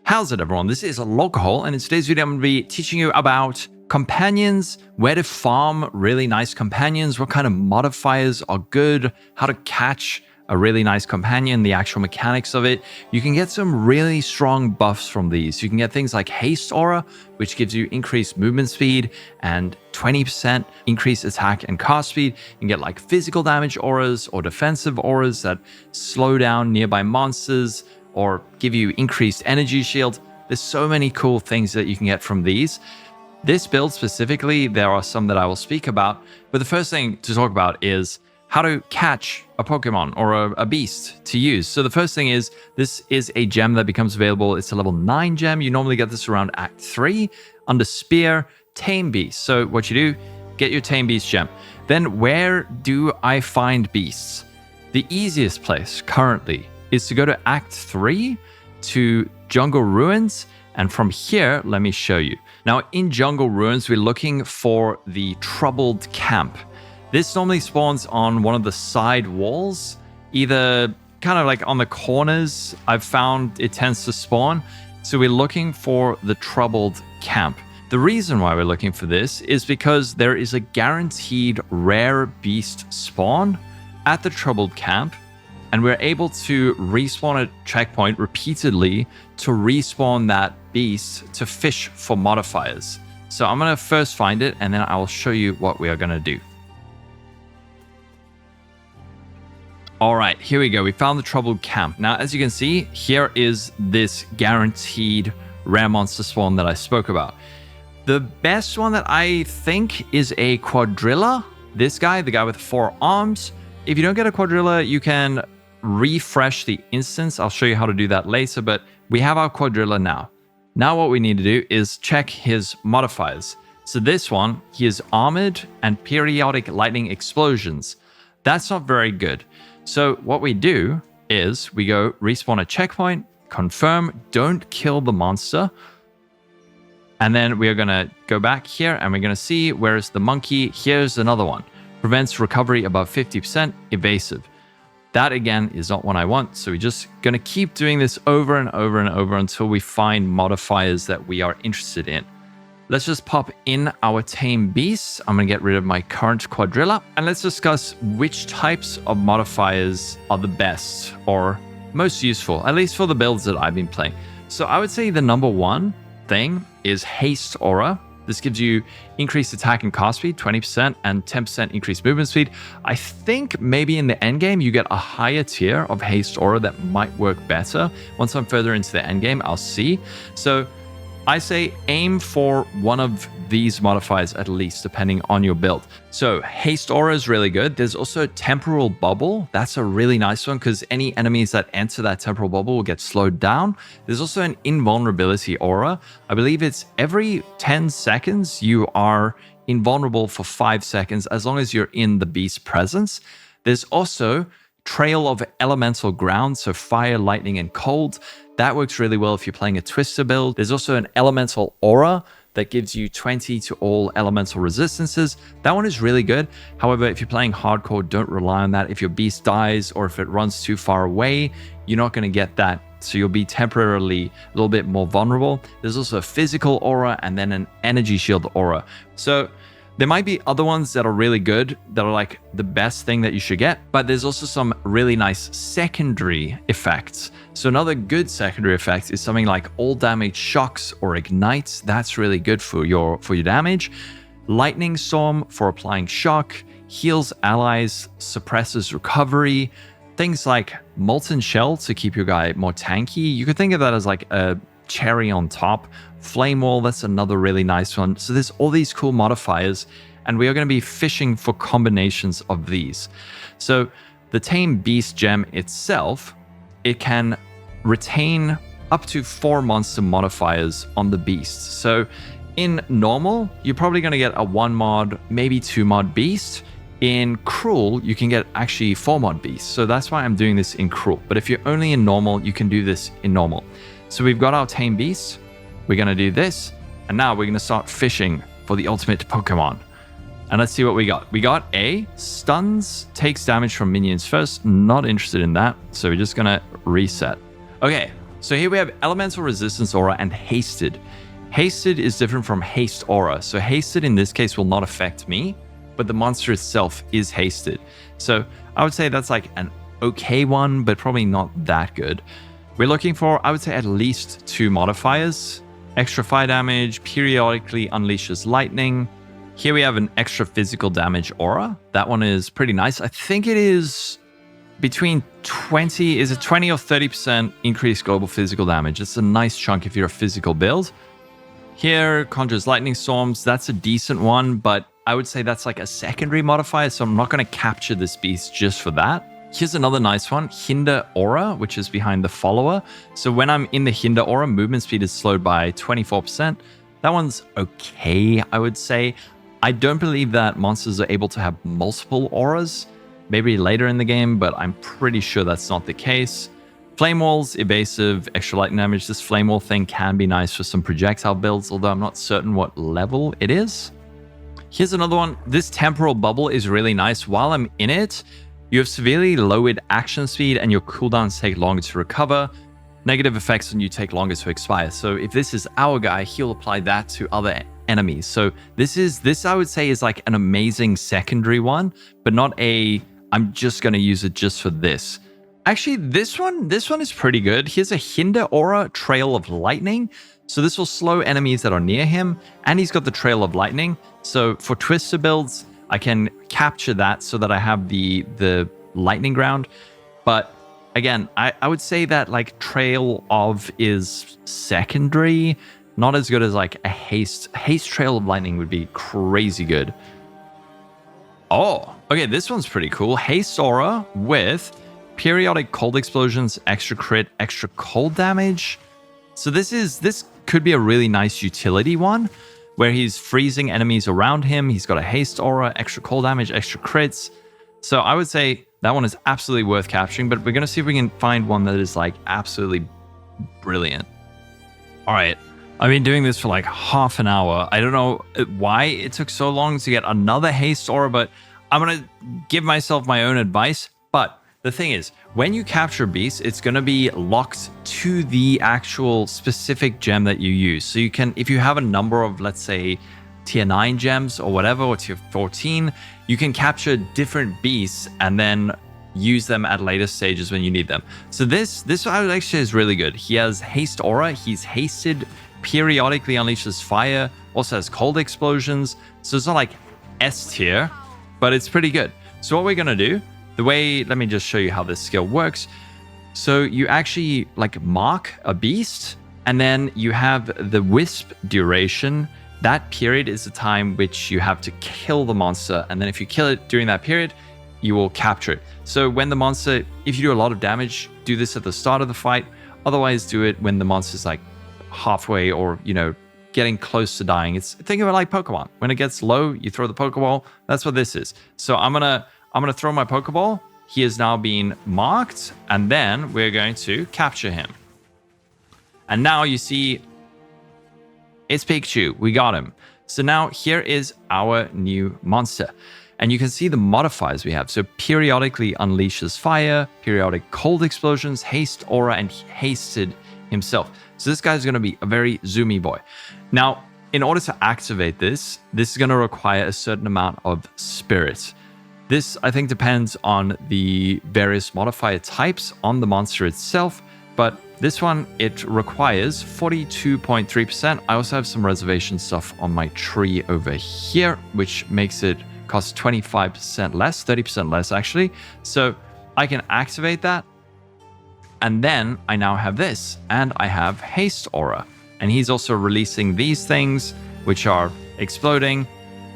How's it, everyone? This is Lolcohol, and in today's video I'm going to be teaching you about companions, where to farm really nice companions, what kind of modifiers are good, how to catch a really nice companion, the actual mechanics of it. You can get some really strong buffs from these. You can get things like Haste Aura, which gives you increased movement speed and 20% increased attack and cast speed. You can get like physical damage auras or defensive auras that slow down nearby monsters or give you increased energy shield. There's so many cool things that you can get from these. This build specifically, there are some that I will speak about, but the first thing to talk about is how to catch a Pokemon or a beast to use. So the first thing is, this is a gem that becomes available. It's a level 9 gem. You normally get this around Act 3 under Spear, Tame Beast. So what you do, get your Tame Beast Gem. Then where do I find beasts? The easiest place currently is to go to Act 3 to Jungle Ruins. And from here, let me show you. Now in Jungle Ruins, we're looking for the Troubled Camp. This normally spawns on one of the side walls, either kind of like on the corners. I've found it tends to spawn. So we're looking for the Troubled Camp. The reason why we're looking for this is because there is a guaranteed rare beast spawn at the Troubled Camp, and we're able to respawn a checkpoint repeatedly to respawn that beast to fish for modifiers. So I'm going to first find it, and then I will show you what we are going to do. All right, here we go. We found the Troubled Camp. Now, as you can see, here is this guaranteed rare monster spawn that I spoke about. The best one that I think is a Quadrilla. This guy, the guy with 4 arms. If you don't get a Quadrilla, you can refresh the instance. I'll show you how to do that later, but we have our Quadrilla now. Now what we need to do is check his modifiers. So this one, he is armored and periodic lightning explosions. That's not very good. So what we do is we go respawn a checkpoint, confirm, don't kill the monster. And then we are going to go back here and we're going to see where is the monkey. Here's another one. Prevents recovery above 50%, evasive. That again is not what I want. So we're just going to keep doing this over and over and over until we find modifiers that we are interested in. Let's just pop in our Tame Beast. I'm going to get rid of my current Quadrilla. And let's discuss which types of modifiers are the best or most useful, at least for the builds that I've been playing. So I would say the number one thing is Haste Aura. This gives you increased attack and cast speed, 20%, and 10% increased movement speed. I think maybe in the end game, you get a higher tier of Haste Aura that might work better. Once I'm further into the end game, I'll see. So I say aim for one of these modifiers at least, depending on your build. So Haste Aura is really good. There's also Temporal Bubble. That's a really nice one because any enemies that enter that Temporal Bubble will get slowed down. There's also an Invulnerability Aura. I believe it's every 10 seconds you are invulnerable for 5 seconds as long as you're in the beast's presence. There's also Trail of Elemental Ground, so fire, lightning, and cold. That works really well if you're playing a Twister build. There's also an Elemental Aura that gives you 20 to all elemental resistances. That one is really good. However, if you're playing hardcore, don't rely on that. If your beast dies or if it runs too far away, you're not going to get that. So you'll be temporarily a little bit more vulnerable. There's also a Physical Aura and then an Energy Shield Aura. So there might be other ones that are really good, that are like the best thing that you should get, but there's also some really nice secondary effects. So another good secondary effect is something like all damage shocks or ignites. That's really good for your damage. Lightning Storm for applying shock, heals allies, suppresses recovery. Things like Molten Shell to keep your guy more tanky. You could think of that as like a cherry on top. Flame Wall, that's another really nice one. So there's all these cool modifiers, and we are going to be fishing for combinations of these. So the Tame Beast Gem itself, it can retain up to 4 monster modifiers on the beast. So in normal, you're probably going to get a 1 mod, maybe 2 mod beast. In Cruel, you can get actually 4 mod beasts. So that's why I'm doing this in Cruel. But if you're only in normal, you can do this in normal. So we've got our Tame Beast. We're going to do this. And now we're going to start fishing for the ultimate Pokemon. And let's see what we got. We got a stuns, takes damage from minions first. Not interested in that. So we're just going to reset. Okay, So here we have Elemental Resistance Aura and Hasted. Hasted is different from Haste Aura. So Hasted in this case will not affect me, but the monster itself is hasted. So I would say that's like an okay one, but probably not that good. We're looking for, I would say, at least 2 modifiers. Extra fire damage, periodically unleashes lightning. Here we have an extra physical damage aura. That one is pretty nice. I think it is between 20, is it 20 or 30% increased global physical damage. It's a nice chunk if you're a physical build. Here, conjures lightning storms. That's a decent one, but I would say that's like a secondary modifier, so I'm not going to capture this beast just for that. Here's another nice one, Hinder Aura, which is behind the follower. So when I'm in the Hinder Aura, movement speed is slowed by 24%. That one's okay, I would say. I don't believe that monsters are able to have multiple auras, maybe later in the game, but I'm pretty sure that's not the case. Flame Walls, evasive, extra lightning damage. This Flame Wall thing can be nice for some projectile builds, although I'm not certain what level it is. Here's another one. This Temporal Bubble is really nice. While I'm in it, you have severely lowered action speed and your cooldowns take longer to recover. Negative effects on you take longer to expire. So if this is our guy, he'll apply that to other enemies. So this I would say is like an amazing secondary one, but not a, I'm just going to use it just for this. Actually, this one is pretty good. Here's a Hinder Aura, Trail of Lightning. So this will slow enemies that are near him, and he's got the Trail of Lightning. So for Twister builds, I can capture that so that I have the lightning ground. But again, I would say that like Trail of is secondary, not as good as like a haste Trail of Lightning would be crazy good. Oh, okay, this one's pretty cool. Haste Aura with periodic cold explosions, extra crit, extra cold damage. So this could be a really nice utility one, where he's freezing enemies around him. He's got a haste aura, extra cold damage, extra crits. So I would say that one is absolutely worth capturing, but we're going to see if we can find one that is like absolutely brilliant. All right. I've been doing this for like half an hour. I don't know why it took so long to get another haste aura, but I'm going to give myself my own advice. But the thing is, when you capture beasts, it's going to be locked to the actual specific gem that you use. So you can, if you have a number of, let's say, tier 9 gems or whatever, or tier 14, you can capture different beasts and then use them at later stages when you need them. So this actually is really good. He has haste aura. He's hasted, periodically unleashes fire, also has cold explosions. So it's not like S tier, but it's pretty good. So what we're going to do, let me just show you how this skill works. So you actually like mark a beast, and then you have the wisp duration. That period is the time which you have to kill the monster. And then if you kill it during that period, you will capture it. So when the monster, if you do a lot of damage, do this at the start of the fight. Otherwise, do it when the monster's like halfway or, getting close to dying. Think of it like Pokemon. When it gets low, you throw the Pokeball. That's what this is. So I'm gonna throw my Pokeball. He is now being marked, and then we're going to capture him. And now you see it's Pikachu. We got him. So now here is our new monster. And you can see the modifiers we have. So periodically unleashes fire, periodic cold explosions, haste aura, and hasted himself. So this guy's going to be a very zoomy boy. Now, in order to activate this is going to require a certain amount of spirit. This, I think, depends on the various modifier types on the monster itself, but this one, it requires 42.3%. I also have some reservation stuff on my tree over here, which makes it cost 25% less, 30% less actually. So I can activate that. And then I now have this, and I have Haste Aura. And he's also releasing these things, which are exploding.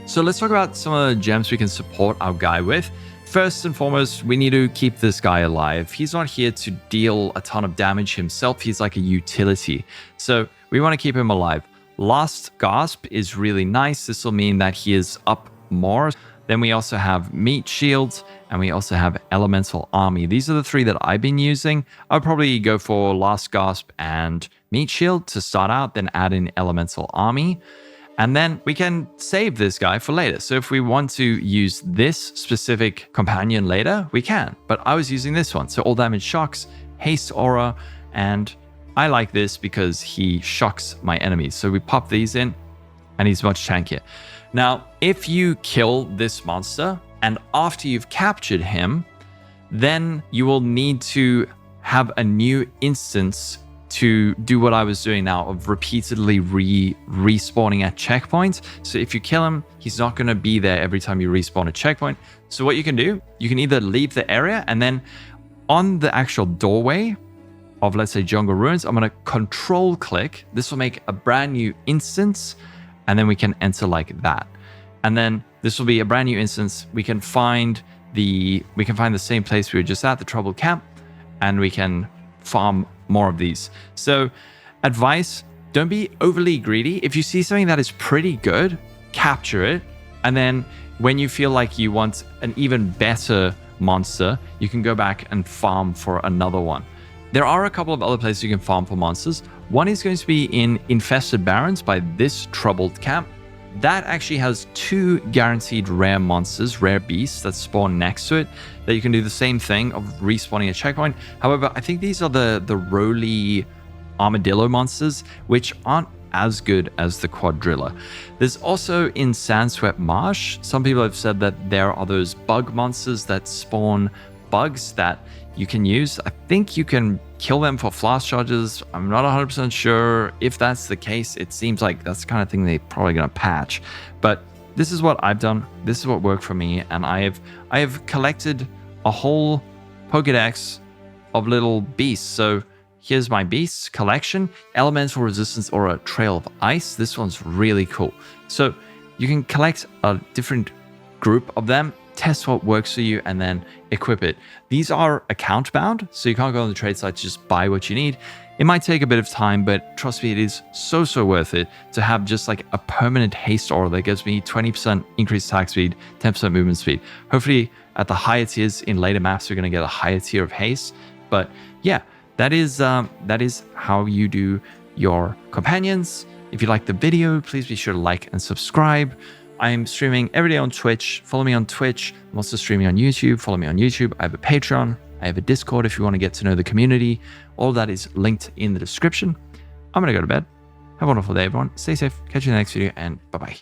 So let's talk about some of the gems we can support our guy with. First and foremost, we need to keep this guy alive. He's not here to deal a ton of damage himself. He's like a utility. So we want to keep him alive. Last Gasp is really nice. This will mean that he is up more. Then we also have Meat Shields, and we also have Elemental Army. These are the three that I've been using. I'll probably go for Last Gasp and Meat Shield to start out, then add in Elemental Army. And then we can save this guy for later. So if we want to use this specific companion later, we can. But I was using this one. So all damage shocks, haste aura, and I like this because he shocks my enemies. So we pop these in and he's much tankier. Now, if you kill this monster and after you've captured him, then you will need to have a new instance to do what I was doing now of repeatedly respawning at checkpoints. So if you kill him, he's not going to be there every time you respawn a checkpoint. So what you can do, you can either leave the area and then on the actual doorway of, let's say, Jungle Ruins, I'm going to control click. This will make a brand new instance and then we can enter like that. And then this will be a brand new instance. We can find the same place we were just at, the Troubled Camp, and we can farm more of these. So advice, don't be overly greedy. If you see something that is pretty good, capture it. And then when you feel like you want an even better monster, you can go back and farm for another one. There are a couple of other places you can farm for monsters. One is going to be in Infested Barrens by this Troubled Camp. That actually has 2 guaranteed rare monsters, rare beasts that spawn next to it, that you can do the same thing of respawning a checkpoint. However, I think these are the roly armadillo monsters, which aren't as good as the Quadrilla. There's also in Sandswept Marsh, some people have said that there are those bug monsters that spawn bugs that you can use. I think you can kill them for flask charges. I'm not 100% sure. If that's the case, it seems like that's the kind of thing they're probably going to patch. But this is what I've done. This is what worked for me. And I have collected a whole Pokedex of little beasts. So here's my beasts collection, elemental resistance or a trail of ice. This one's really cool. So you can collect a different group of them, test what works for you, and then equip it. These are account bound, so you can't go on the trade site to just buy what you need. It might take a bit of time, but trust me, it is so worth it to have just like a permanent haste aura that gives me 20% increased attack speed, 10% movement speed. Hopefully at the higher tiers in later maps, we're going to get a higher tier of haste. But yeah, that is how you do your companions. If you like the video, please be sure to like and subscribe. I'm streaming every day on Twitch. Follow me on Twitch. I'm also streaming on YouTube. Follow me on YouTube. I have a Patreon. I have a Discord if you want to get to know the community. All that is linked in the description. I'm going to go to bed. Have a wonderful day, everyone. Stay safe. Catch you in the next video, and bye-bye.